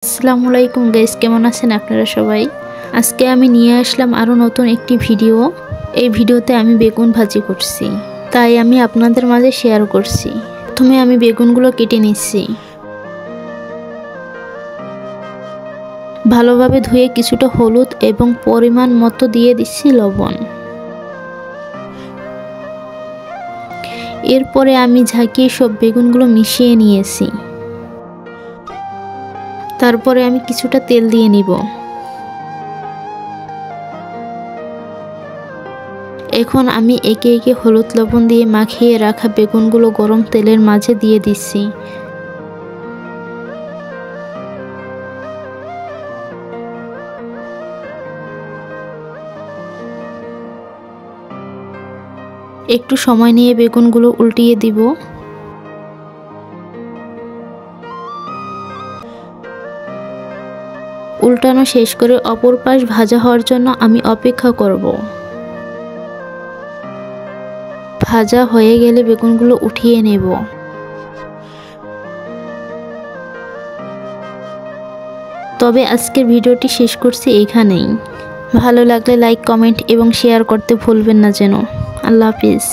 আসসালামু আলাইকুম গাইস, কেমন আছেন আপনারা সবাই? আজকে আমি নিয়ে আসলাম আরও নতুন একটি ভিডিও। এই ভিডিওতে আমি বেগুন ভাজি করছি, তাই আমি আপনাদের মাঝে শেয়ার করছি। প্রথমে আমি বেগুনগুলো কেটে নিচ্ছি। ভালোভাবে ধুয়ে কিছুটা হলুদ এবং পরিমাণ মতো দিয়ে দিচ্ছি লবণ। এরপরে আমি ঝাঁকিয়ে সব বেগুনগুলো মিশিয়ে নিয়েছি। তারপরে আমি কিছুটা তেল দিয়ে নিব। এখন আমি একে একে হলুদ লবণ দিয়ে মাখিয়ে রাখা বেগুনগুলো গরম তেলের মাঝে দিয়ে দিচ্ছি। একটু সময় নিয়ে বেগুনগুলো উল্টিয়ে দিব। উল্টানো শেষ করে অপর পাশ ভাজা হওয়ার জন্য আমি অপেক্ষা করব। ভাজা হয়ে গেলে বেগুনগুলো উঠিয়ে নেব। তবে আজকের ভিডিওটি শেষ করছি এখানেই। ভালো লাগলে লাইক, কমেন্ট এবং শেয়ার করতে ভুলবেন না যেন। আল্লাহ হাফিজ।